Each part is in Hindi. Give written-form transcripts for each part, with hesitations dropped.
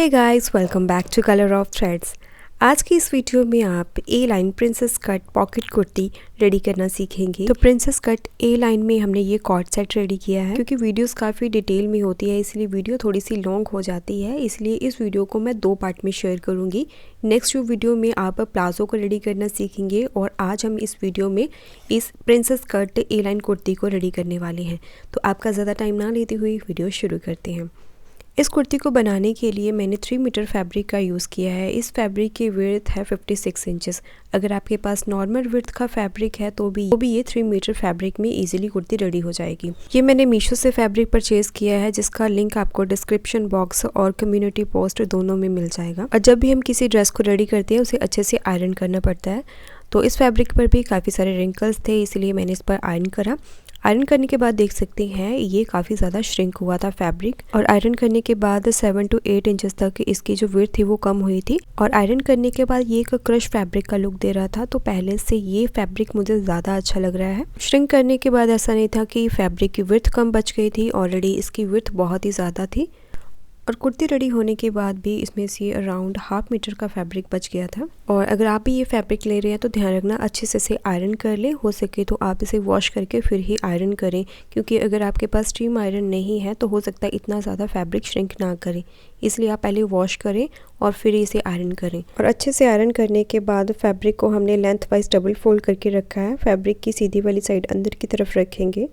Hey guys, welcome back to Colour of Threads. आज की इस वीडियो में आप a line princess cut pocket kurti ready करना सीखेंगे। तो प्रिंसेस कट ए लाइन में हमने ये कॉर्ड सेट रेडी किया है। क्योंकि वीडियोस काफ़ी डिटेल में होती है इसलिए वीडियो थोड़ी सी लॉन्ग हो जाती है, इसलिए इस वीडियो को मैं 2 पार्ट में शेयर करूँगी। नेक्स्ट वीडियो में आप प्लाजो को रेडी करना सीखेंगे और आज हम इस वीडियो में इस प्रिंसेस कट ए लाइन कुर्ती को रेडी करने वाले हैं। तो आपका ज़्यादा टाइम ना लेते हुए वीडियो शुरू करते हैं। इस कुर्ती को बनाने के लिए मैंने 3 मीटर फैब्रिक का यूज़ किया है। इस फैब्रिक की विड्थ है 56 इंचेस। अगर आपके पास नॉर्मल विड्थ का फैब्रिक है तो भी ये 3 मीटर फैब्रिक में इजीली कुर्ती रेडी हो जाएगी। ये मैंने मीशो से फैब्रिक परचेज़ किया है, जिसका लिंक आपको डिस्क्रिप्शन बॉक्स और कम्युनिटी पोस्ट दोनों में मिल जाएगा। और जब भी हम किसी ड्रेस को रेडी करते हैं उसे अच्छे से आयरन करना पड़ता है। तो इस फैब्रिक पर भी काफ़ी सारे रिंकल्स थे, इसलिए मैंने इस पर आयरन करा। आयरन करने के बाद देख सकते हैं ये काफ़ी ज़्यादा श्रिंक हुआ था फैब्रिक, और आयरन करने के बाद 7 to 8 इंचेस तक इसकी जो विड्थ थी वो कम हुई थी। और आयरन करने के बाद ये एक क्रश फैब्रिक का लुक दे रहा था, तो पहले से ये फैब्रिक मुझे ज़्यादा अच्छा लग रहा है। श्रिंक करने के बाद ऐसा नहीं था कि फैब्रिक की विड्थ कम बच गई थी, ऑलरेडी इसकी विड्थ बहुत ही ज़्यादा थी। और कुर्ती रेडी होने के बाद भी इसमें से अराउंड 1/2 मीटर का फैब्रिक बच गया था। और अगर आप भी ये फैब्रिक ले रहे हैं तो ध्यान रखना अच्छे से इसे आयरन कर लें। हो सके तो आप इसे वॉश करके फिर ही आयरन करें, क्योंकि अगर आपके पास स्टीम आयरन नहीं है तो हो सकता है इतना ज़्यादा फैब्रिक श्रिंक ना करे। इसलिए आप पहले वॉश करें और फिर इसे आयरन करें। और अच्छे से आयरन करने के बाद फैब्रिक को हमने लेंथ वाइज डबल फोल्ड करके रखा है। फैब्रिक की सीधी वाली साइड अंदर की तरफ रखेंगे।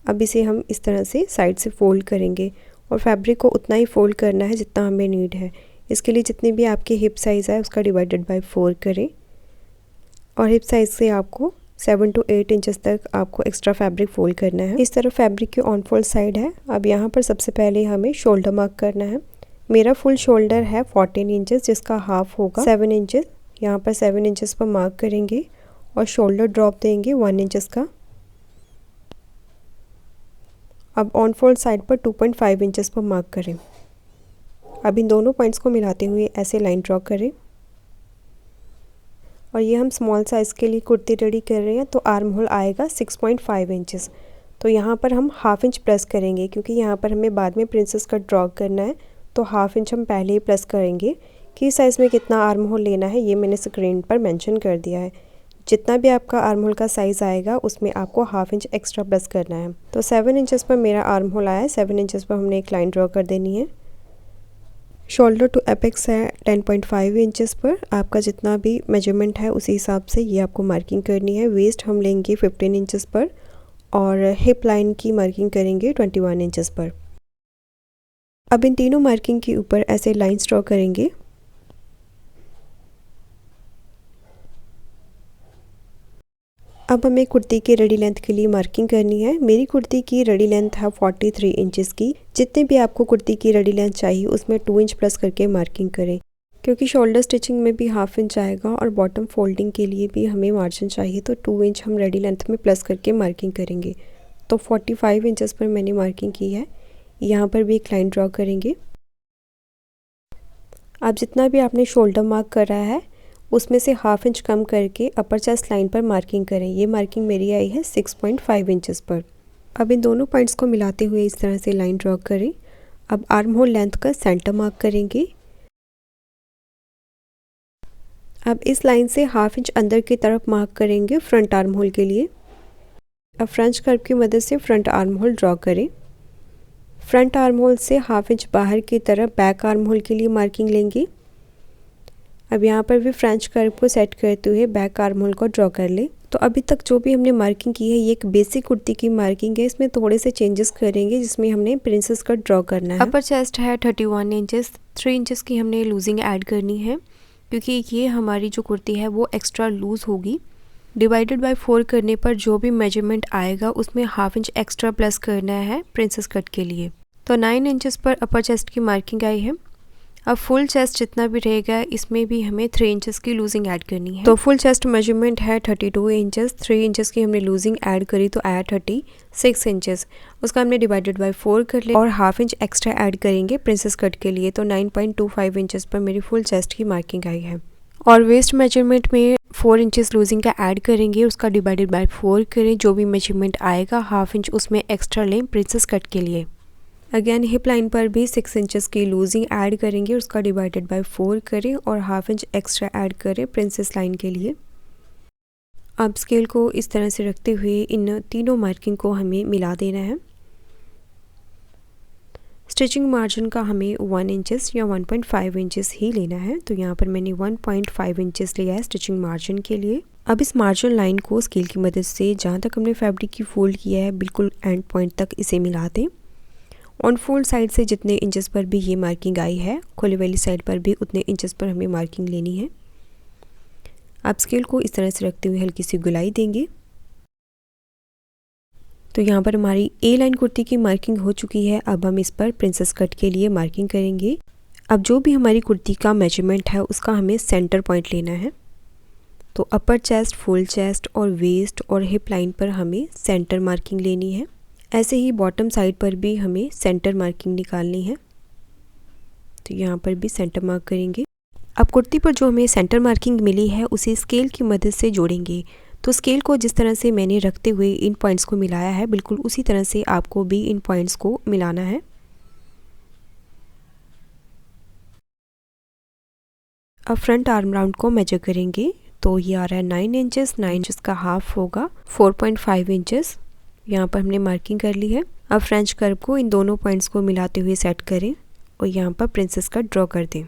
अब इसे हम इस तरह से साइड से फोल्ड करेंगे और फैब्रिक को उतना ही फोल्ड करना है जितना हमें नीड है। इसके लिए जितनी भी आपकी हिप साइज़ है उसका डिवाइडेड बाय 4 करें। और हिप साइज़ से आपको 7 to 8 इंचेस तक आपको एक्स्ट्रा फैब्रिक फोल्ड करना है। इस तरफ फैब्रिक की ऑन फोल्ड साइड है। अब यहाँ पर सबसे पहले हमें शोल्डर मार्क करना है। मेरा फुल शोल्डर है 14 इंचेस, जिसका हाफ होगा 7 इंचेस। यहाँ पर 7 इंचेस पर मार्क करेंगे और शोल्डर ड्रॉप देंगे 1 इंचेस का। अब ऑन फोल्ड साइड पर 2.5 इंचेस पर मार्क करें। अब इन दोनों पॉइंट्स को मिलाते हुए ऐसे लाइन ड्रॉ करें। और ये हम स्मॉल साइज़ के लिए कुर्ती रेडी कर रहे हैं, तो आर्म होल आएगा 6.5 इंचेस। तो यहाँ पर हम 1/2 इंच प्लस करेंगे, क्योंकि यहाँ पर हमें बाद में प्रिंसेस कट ड्रॉ करना है। तो 1/2 इंच हम पहले ही प्लस करेंगे। किस साइज़ में कितना आर्म होल लेना है ये मैंने स्क्रीन पर मेंशन कर दिया है। जितना भी आपका आर्म होल का साइज़ आएगा उसमें आपको 1/2 इंच एक्स्ट्रा प्लस करना है। तो 7 इंचेस पर मेरा आर्म होल आया है। 7 इंचेस पर हमने एक लाइन ड्रॉ कर देनी है। शोल्डर टू एपेक्स है 10.5 इंचेस पर। आपका जितना भी मेजरमेंट है उसी हिसाब से ये आपको मार्किंग करनी है। वेस्ट हम लेंगे 15 इंचेस पर और हिप लाइन की मार्किंग करेंगे 21 इंचेस पर। अब इन तीनों मार्किंग के ऊपर ऐसे लाइन्स ड्रॉ करेंगे। अब हमें कुर्ती की रेडी लेंथ के लिए मार्किंग करनी है। मेरी कुर्ती की रेडी लेंथ है 43 इंचेस की। जितने भी आपको कुर्ती की रेडी लेंथ चाहिए उसमें 2 इंच प्लस करके मार्किंग करें, क्योंकि शोल्डर स्टिचिंग में भी 1/2 इंच आएगा और बॉटम फोल्डिंग के लिए भी हमें मार्जिन चाहिए, तो 2 इंच हम रेडी लेंथ में प्लस करके मार्किंग करेंगे। तो 45 इंचेस पर मैंने मार्किंग की है। यहाँ पर भी एक लाइन ड्रॉ करेंगे। अब जितना भी आपने शोल्डर मार्क करा है उसमें से 1/2 इंच कम करके अपर चेस्ट लाइन पर मार्किंग करें। ये मार्किंग मेरी आई है 6.5 इंचेस पर। अब इन दोनों पॉइंट्स को मिलाते हुए इस तरह से लाइन ड्रॉ करें। अब आर्म होल लेंथ का सेंटर मार्क करेंगे। अब इस लाइन से 1/2 इंच अंदर की तरफ मार्क करेंगे फ्रंट आर्म होल के लिए। अब फ्रेंच कर्व की मदद से फ्रंट आर्म होल ड्रॉ करें। फ्रंट आर्म होल से 1/2 इंच बाहर की तरफ बैक आर्म होल के लिए मार्किंग लेंगे। अब यहाँ पर भी फ्रेंच कर्व को सेट करते हुए बैक आर्म होल को ड्रॉ कर ले। तो अभी तक जो भी हमने मार्किंग की है ये एक बेसिक कुर्ती की मार्किंग है। इसमें थोड़े से चेंजेस करेंगे, जिसमें हमने प्रिंसेस कट ड्रॉ करना है। अपर चेस्ट है 31 इंचेस। 3 इंचेस की हमने लूजिंग ऐड करनी है, क्योंकि ये हमारी जो कुर्ती है वो एक्स्ट्रा लूज़ होगी। डिवाइडेड बाय 4 करने पर जो भी मेजरमेंट आएगा उसमें 1/2 इंच एक्स्ट्रा प्लस करना है प्रिंसेस कट के लिए। तो 9 इंचेस पर अपर चेस्ट की मार्किंग आई है। अब फुल चेस्ट जितना भी रहेगा इसमें भी हमें 3 इंचेस की लूजिंग ऐड करनी है। तो फुल चेस्ट मेजरमेंट है 32 इंचेस। 3 इंचेस की हमने लूजिंग ऐड करी तो आया 36 इंचेस। उसका हमने डिवाइडेड बाय 4 कर लिया और 1/2 इंच एक्स्ट्रा ऐड करेंगे प्रिंसेस कट के लिए। तो 9.25 इंचेस पर मेरी फुल चेस्ट की मार्किंग आई है। और वेस्ट मेजरमेंट में 4 इंचेस लूजिंग का ऐड करेंगे, उसका डिवाइडेड बाय 4 करें। जो भी मेजरमेंट आएगा 1/2 इंच उसमें एक्स्ट्रा लें प्रिंसेस कट के लिए। अगेन हिप लाइन पर भी 6 इंचेस की लूजिंग ऐड करेंगे, उसका डिवाइडेड बाय 4 करें और हाफ इंच एक्स्ट्रा ऐड करें प्रिंसेस लाइन के लिए। अब स्केल को इस तरह से रखते हुए इन तीनों मार्किंग को हमें मिला देना है। स्टिचिंग मार्जिन का हमें 1 इंचेस या 1.5 इंचेस ही लेना है, तो यहाँ पर मैंने 1.5 इंचेस लिया है स्टिचिंग मार्जिन के लिए। अब इस मार्जिन लाइन को स्केल की मदद से जहाँ तक हमने फैब्रिक की फोल्ड किया है बिल्कुल एंड पॉइंट तक इसे मिला दें। ऑन फोल्ड साइड से जितने इंचेस पर भी ये मार्किंग आई है, खुली वाली साइड पर भी उतने इंचेस पर हमें मार्किंग लेनी है। आप स्केल को इस तरह से रखते हुए हल्की सी गुलाई देंगे। तो यहाँ पर हमारी ए लाइन कुर्ती की मार्किंग हो चुकी है। अब हम इस पर प्रिंसेस कट के लिए मार्किंग करेंगे। अब जो भी हमारी कुर्ती का मेजरमेंट है उसका हमें सेंटर पॉइंट लेना है। तो अपर चेस्ट, फुल चेस्ट और वेस्ट और हिप लाइन पर हमें सेंटर मार्किंग लेनी है। ऐसे ही बॉटम साइड पर भी हमें सेंटर मार्किंग निकालनी है। तो यहाँ पर भी सेंटर मार्क करेंगे। अब कुर्ती पर जो हमें सेंटर मार्किंग मिली है उसे स्केल की मदद से जोड़ेंगे। तो स्केल को जिस तरह से मैंने रखते हुए इन पॉइंट्स को मिलाया है बिल्कुल उसी तरह से आपको भी इन पॉइंट्स को मिलाना है। अब फ्रंट आर्म राउंड को मेजर करेंगे। तो ये आ रहा है 9 इंचेस, 9 इंचेस का हाफ होगा 4.5 इंचेस। यहाँ पर हमने मार्किंग कर ली है। अब फ्रेंच कर्व को इन दोनों पॉइंट्स को मिलाते हुए सेट करें और यहाँ पर प्रिंसेस कट ड्रॉ कर दें।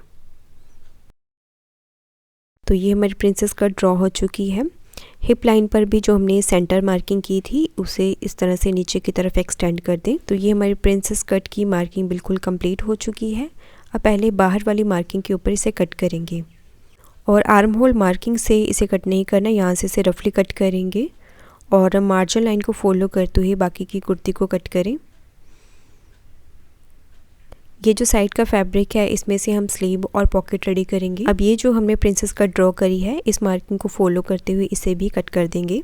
तो ये हमारी प्रिंसेस कट ड्रॉ हो चुकी है। हिप लाइन पर भी जो हमने सेंटर मार्किंग की थी उसे इस तरह से नीचे की तरफ एक्सटेंड कर दें। तो ये हमारी प्रिंसेस कट की मार्किंग बिल्कुल कंप्लीट हो चुकी है। अब पहले बाहर वाली मार्किंग के ऊपर इसे कट करेंगे और आर्म होल मार्किंग से इसे कट नहीं करना, यहाँ से इसे रफली कट करेंगे और मार्जिन लाइन को फॉलो करते हुए बाकी की कुर्ती को कट करें। ये जो साइड का फैब्रिक है इसमें से हम स्लीव और पॉकेट रेडी करेंगे। अब ये जो हमने प्रिंसेस कट ड्रॉ करी है इस मार्किंग को फॉलो करते हुए इसे भी कट कर देंगे।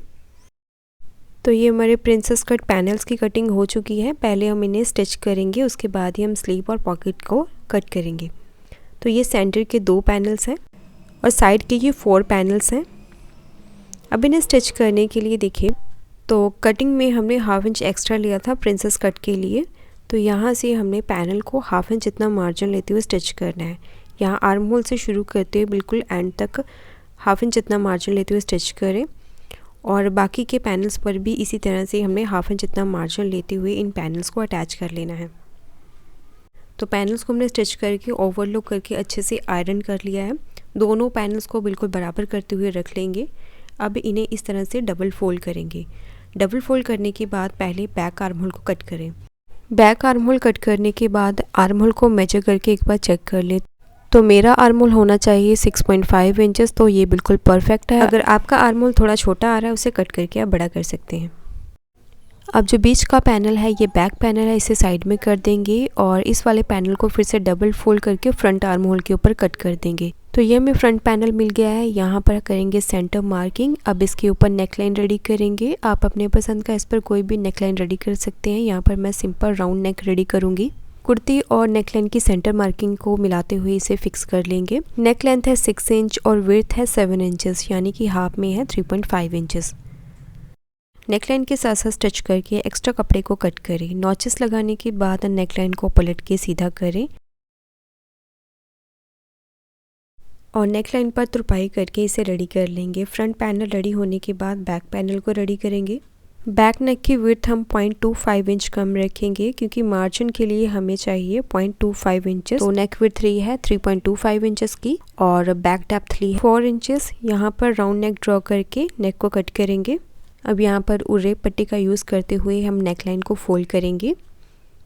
तो ये हमारे प्रिंसेस कट पैनल्स की कटिंग हो चुकी है। पहले हम इन्हें स्टिच करेंगे, उसके बाद ही हम स्लीव और पॉकेट को कट करेंगे। तो ये सेंटर के 2 पैनल्स हैं और साइड के ये 4 पैनल्स हैं। अब इन्हें स्टिच करने के लिए देखिए, तो कटिंग में हमने हाफ इंच एक्स्ट्रा लिया था प्रिंसेस कट के लिए। तो यहाँ से हमने पैनल को हाफ इंच इतना मार्जिन लेते हुए स्टिच करना है। यहाँ आर्म होल से शुरू करते हुए बिल्कुल एंड तक हाफ इंच इतना मार्जिन लेते हुए स्टिच करें और बाकी के पैनल्स पर भी इसी तरह से हमने हाफ इंच इतना मार्जिन लेते हुए इन पैनल्स को अटैच कर लेना है। तो पैनल्स को हमने स्टिच करके ओवरलॉक करके अच्छे से आयरन कर लिया है। दोनों पैनल्स को बिल्कुल बराबर करते हुए रख लेंगे। अब इन्हें इस तरह से डबल फोल्ड करेंगे। डबल फोल्ड करने के बाद पहले बैक आर्म होल को कट करें। बैक आर्म होल कट करने के बाद आर्म होल को मेजर करके एक बार चेक कर लें। तो मेरा आर्म होल होना चाहिए 6.5 इंचेस, तो ये बिल्कुल परफेक्ट है। अगर आपका आर्म होल थोड़ा छोटा आ रहा है उसे कट करके आप बड़ा कर सकते हैं। अब जो बीच का पैनल है ये बैक पैनल है, इसे साइड में कर देंगे और इस वाले पैनल को फिर से डबल फोल्ड करके फ्रंट आर्म होल के ऊपर कट कर देंगे। तो ये हमें फ्रंट पैनल मिल गया है। यहाँ पर करेंगे सेंटर मार्किंग। अब इसके ऊपर नेकलाइन रेडी करेंगे। आप अपने पसंद का इस पर कोई भी नेकलाइन रेडी कर सकते हैं। यहाँ पर मैं सिंपल राउंड नेक रेडी करूँगी। कुर्ती और नेकलाइन की सेंटर मार्किंग को मिलाते हुए इसे फिक्स कर लेंगे। नेक लेंथ है 6 इंच और विड्थ है 7 इंचेस, यानी कि हाफ में है 3.5 इंचेस। नेकलाइन के साथ साथ स्टिच करके एक्स्ट्रा कपड़े को कट करें। नॉचेस लगाने के बाद नेकलाइन को पलट के सीधा करें और नेकलाइन पर तुरपाई करके इसे रेडी कर लेंगे। फ्रंट पैनल रेडी होने के बाद बैक पैनल को रेडी करेंगे। बैक नेक की विड्थ हम 0.25 इंच कम रखेंगे क्योंकि मार्जिन के लिए हमें चाहिए 0.25 इंचेस। तो नेक विड्थ 3 है 3.25 इंचेस की और बैक डेप्थ ली है 4 इंचेस। यहाँ पर राउंड नेक ड्रॉ करके नेक को कट करेंगे। अब यहाँ पर उर्रे पट्टी का यूज़ करते हुए हम नेकलाइन को फोल्ड करेंगे।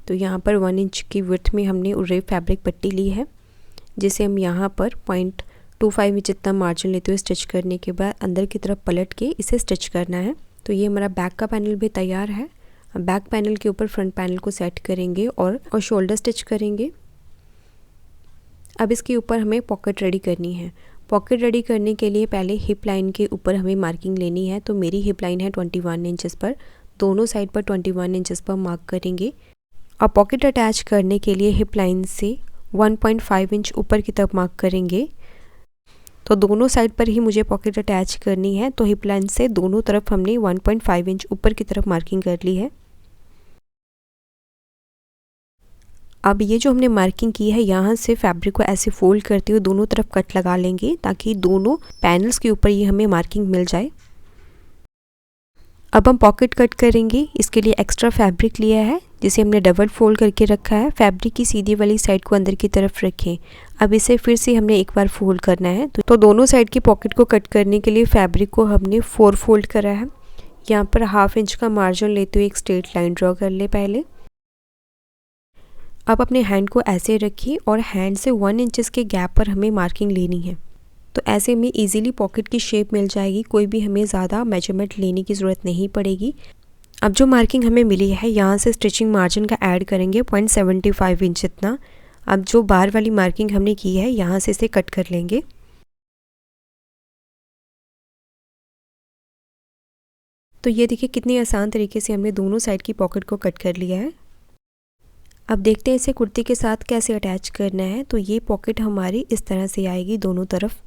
तो यहाँ पर 1 इंच की विड्थ में हमने उर्रे फैब्रिक पट्टी ली है, जिसे हम यहाँ पर 0.25 इंच इतना मार्जिन लेते हुए स्टिच करने के बाद अंदर की तरफ पलट के इसे स्टिच करना है। तो ये हमारा बैक का पैनल भी तैयार है। अब बैक पैनल के ऊपर फ्रंट पैनल को सेट करेंगे और शोल्डर स्टिच करेंगे। अब इसके ऊपर हमें पॉकेट रेडी करनी है। पॉकेट रेडी करने के लिए पहले हिप लाइन के ऊपर हमें मार्किंग लेनी है। तो मेरी हिप लाइन है 21 इंचेस पर, दोनों साइड पर 21 इंचेस पर मार्क करेंगे। अब पॉकेट अटैच करने के लिए हिप लाइन से 1.5 इंच ऊपर की तरफ मार्क करेंगे। तो दोनों साइड पर ही मुझे पॉकेट अटैच करनी है। तो हिप लाइन से दोनों तरफ हमने 1.5 इंच ऊपर की तरफ मार्किंग कर ली है। अब ये जो हमने मार्किंग की है यहाँ से फैब्रिक को ऐसे फोल्ड करते हुए दोनों तरफ कट लगा लेंगे ताकि दोनों पैनल्स के ऊपर ये हमें मार्किंग मिल जाए। अब हम पॉकेट कट करेंगे। इसके लिए एक्स्ट्रा फैब्रिक लिया है जिसे हमने डबल फोल्ड करके रखा है। फैब्रिक की सीधी वाली साइड को अंदर की तरफ रखें। अब इसे फिर से हमने एक बार फोल्ड करना है। तो दोनों साइड की पॉकेट को कट करने के लिए फैब्रिक को हमने 4 फोल्ड करा है। यहाँ पर 1/2 इंच का मार्जिन लेते हुए एक स्ट्रेट लाइन ड्रॉ कर ले पहले। अब अपने हैंड को ऐसे रखिए और हैंड से 1 इंच के गैप पर हमें मार्किंग लेनी है। तो ऐसे में इजीली पॉकेट की शेप मिल जाएगी, कोई भी हमें ज़्यादा मेजरमेंट लेने की ज़रूरत नहीं पड़ेगी। अब जो मार्किंग हमें मिली है यहाँ से स्टिचिंग मार्जिन का ऐड करेंगे 0.75 इंच इतना। अब जो बार वाली मार्किंग हमने की है यहाँ से इसे कट कर लेंगे। तो ये देखिए कितनी आसान तरीके से हमने दोनों साइड की पॉकेट को कट कर लिया है। अब देखते हैं इसे कुर्ती के साथ कैसे अटैच करना है। तो ये पॉकेट हमारी इस तरह से आएगी दोनों तरफ।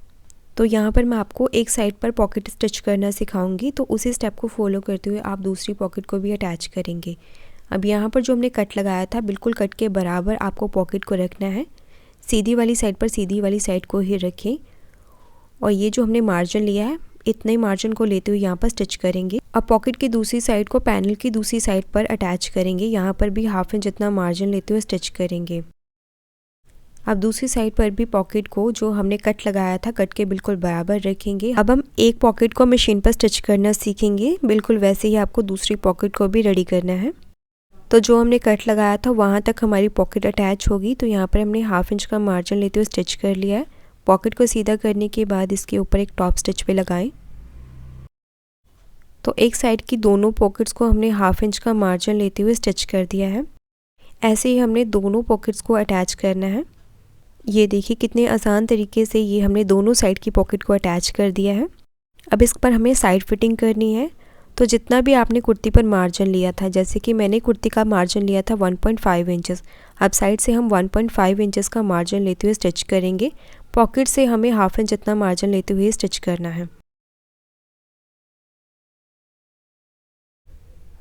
तो यहाँ पर मैं आपको एक साइड पर पॉकेट स्टिच करना सिखाऊंगी, तो उसी स्टेप को फॉलो करते हुए आप दूसरी पॉकेट को भी अटैच करेंगे। अब यहाँ पर जो हमने कट लगाया था बिल्कुल कट के बराबर आपको पॉकेट को रखना है। सीधी वाली साइड पर सीधी वाली साइड को ही रखें और ये जो हमने मार्जिन लिया है इतने मार्जिन को लेते हुए यहाँ पर स्टिच करेंगे। अब पॉकेट की दूसरी साइड को पैनल की दूसरी साइड पर अटैच करेंगे। यहाँ पर भी 1/2 इंच जितना मार्जिन लेते हुए स्टिच करेंगे। अब दूसरी साइड पर भी पॉकेट को जो हमने कट लगाया था कट के बिल्कुल बराबर रखेंगे। अब हम एक पॉकेट को मशीन पर स्टिच करना सीखेंगे। बिल्कुल वैसे ही आपको दूसरी पॉकेट को भी रेडी करना है। तो जो हमने कट लगाया था वहाँ तक हमारी पॉकेट अटैच होगी। तो यहाँ पर हमने 1/2 इंच का मार्जिन लेते हुए स्टिच कर लिया है। पॉकेट को सीधा करने के बाद इसके ऊपर एक टॉप स्टिच पे लगाएं। तो एक साइड की दोनों पॉकेट्स को हमने 1/2 इंच का मार्जिन लेते हुए स्टिच कर दिया है। ऐसे ही हमने दोनों पॉकेट्स को अटैच करना है। ये देखिए कितने आसान तरीके से ये हमने दोनों साइड की पॉकेट को अटैच कर दिया है। अब इस पर हमें साइड फिटिंग करनी है। तो जितना भी आपने कुर्ती पर मार्जिन लिया था, जैसे कि मैंने कुर्ती का मार्जिन लिया था 1.5 इंचेस, अब साइड से हम 1.5 इंचेस का मार्जिन लेते हुए स्टिच करेंगे। पॉकेट से हमें 1/2 इंच जितना मार्जिन लेते हुए स्टिच करना है।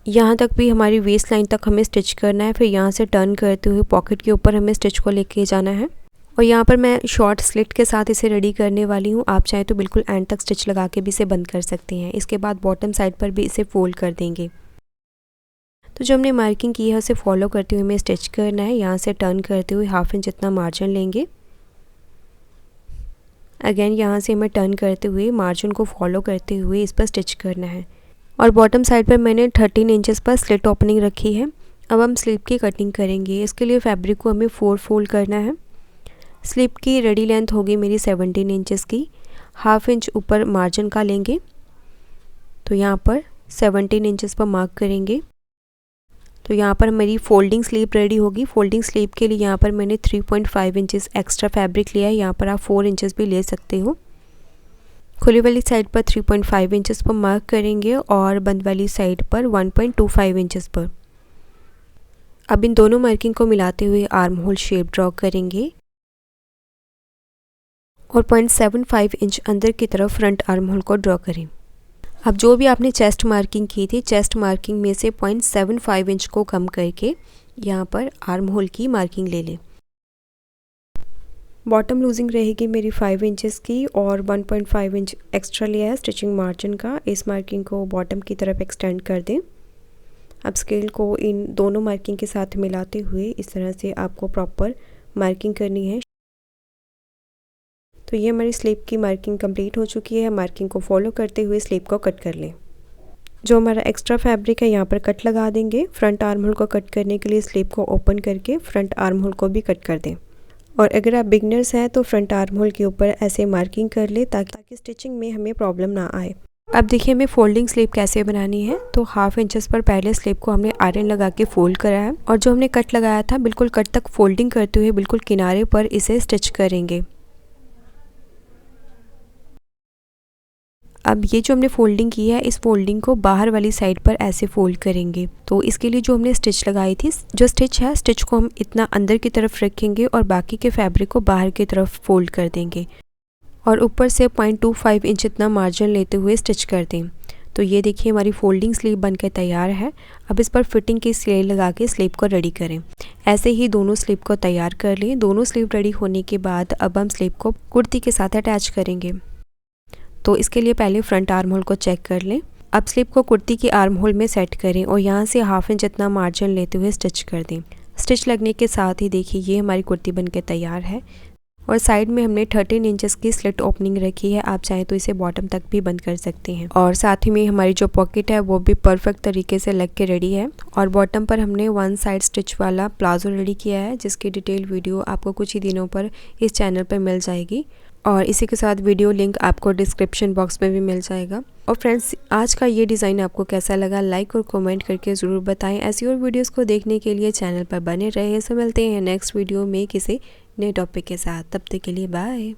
यहाँ तक भी हमारी वेस्ट लाइन तक हमें स्टिच करना है। फिर यहाँ से टर्न करते हुए पॉकेट के ऊपर हमें स्टिच को लेके जाना है। और यहाँ पर मैं शॉर्ट स्लिट के साथ इसे रेडी करने वाली हूँ। आप चाहें तो बिल्कुल एंड तक स्टिच लगा के भी इसे बंद कर सकते हैं। इसके बाद बॉटम साइड पर भी इसे फोल्ड कर देंगे। तो जो हमने मार्किंग की है उसे फॉलो करते हुए हमें स्टिच करना है। यहाँ से टर्न करते हुए 1/2 इंच जितना मार्जिन लेंगे। अगेन यहाँ से हमें टर्न करते हुए मार्जिन को फॉलो करते हुए इस पर स्टिच करना है। और बॉटम साइड पर मैंने 13 इंचेस पर स्लिट ओपनिंग रखी है। अब हम स्लीव की कटिंग करेंगे। इसके लिए फैब्रिक को हमें 4 फोल्ड करना है। स्लीव की रेडी लेंथ होगी मेरी 17 इंचेस की। 1/2 इंच ऊपर मार्जिन का लेंगे। तो यहाँ पर 17 इंचेस पर मार्क करेंगे। तो यहाँ पर मेरी फोल्डिंग स्लीव रेडी होगी। फोल्डिंग स्लीव के लिए यहाँ पर मैंने 3.5 इंचेस एक्स्ट्रा फैब्रिक लिया है। यहाँ पर आप 4 इंचेस भी ले सकते हो। खुली वाली साइड पर 3.5 इंचेस पर मार्क करेंगे और बंद वाली साइड पर 1.25 इंचेस पर। अब इन दोनों मार्किंग को मिलाते हुए आर्म होल शेप ड्रॉ करेंगे और 0.75 इंच अंदर की तरफ फ्रंट आर्म होल को ड्रॉ करें। अब जो भी आपने चेस्ट मार्किंग की थी, चेस्ट मार्किंग में से 0.75 इंच को कम करके यहाँ पर आर्म होल की मार्किंग ले लें। बॉटम लूजिंग रहेगी मेरी 5 इंचेस की और 1.5 इंच एक्स्ट्रा लिया है स्टिचिंग मार्जिन का। इस मार्किंग को बॉटम की तरफ एक्सटेंड कर दें। अब स्केल को इन दोनों मार्किंग के साथ मिलाते हुए इस तरह से आपको प्रॉपर मार्किंग करनी है। तो ये हमारी स्लीव की मार्किंग कंप्लीट हो चुकी है। मार्किंग को फॉलो करते हुए स्लीव को कट कर लें। जो हमारा एक्स्ट्रा फैब्रिक है यहाँ पर कट लगा देंगे। फ्रंट आर्म होल को कट करने के लिए स्लीव को ओपन करके फ्रंट आर्म होल को भी कट कर दें। और अगर आप बिगनर्स हैं तो फ्रंट आर्म होल के ऊपर ऐसे मार्किंग कर ले ताकि स्टिचिंग में हमें प्रॉब्लम ना आए। अब देखिए हमें फोल्डिंग स्लीव कैसे बनानी है। तो 1/2 इंचेस पर पहले स्लीव को हमने आयरन लगा के फोल्ड करा है और जो हमने कट लगाया था बिल्कुल कट तक फोल्डिंग करते हुए बिल्कुल किनारे पर इसे स्टिच करेंगे। अब ये जो हमने फोल्डिंग की है इस फोल्डिंग को बाहर वाली साइड पर ऐसे फोल्ड करेंगे। तो इसके लिए जो हमने स्टिच लगाई थी, जो स्टिच है स्टिच को हम इतना अंदर की तरफ रखेंगे और बाकी के फैब्रिक को बाहर की तरफ फोल्ड कर देंगे और ऊपर से 0.25 इंच इतना मार्जिन लेते हुए स्टिच कर दें। तो ये देखिए हमारी फोल्डिंग स्लीव बनकर तैयार है। अब इस पर फिटिंग की सिलाई लगा के स्लीव को रेडी करें। ऐसे ही दोनों स्लीव को तैयार कर लें। दोनों स्लीव रेडी होने के बाद अब हम स्लीव को कुर्ती के साथ अटैच करेंगे। तो इसके लिए पहले फ्रंट आर्म होल को चेक कर लें। अब स्लीव को कुर्ती की आर्म होल में सेट करें और यहाँ से ½ इंच जितना मार्जिन लेते हुए स्टिच कर दें। स्टिच लगने के साथ ही देखिए ये हमारी कुर्ती बनकर तैयार है। और साइड में हमने 13 इंचेस की स्लिट ओपनिंग रखी है। आप चाहें तो इसे बॉटम तक भी बंद कर सकते हैं। और साथ ही में हमारी जो पॉकेट है वो भी परफेक्ट तरीके से लग के रेडी है। और बॉटम पर हमने 1 साइड स्टिच वाला प्लाजो रेडी किया है, जिसकी डिटेल वीडियो आपको कुछ ही दिनों पर इस चैनल पर मिल जाएगी। और इसी के साथ वीडियो लिंक आपको डिस्क्रिप्शन बॉक्स में भी मिल जाएगा। और फ्रेंड्स, आज का ये डिज़ाइन आपको कैसा लगा लाइक और कमेंट करके ज़रूर बताएं। ऐसी और वीडियोस को देखने के लिए चैनल पर बने रहें। सो मिलते हैं नेक्स्ट वीडियो में किसी नए टॉपिक के साथ। तब तक के लिए बाय।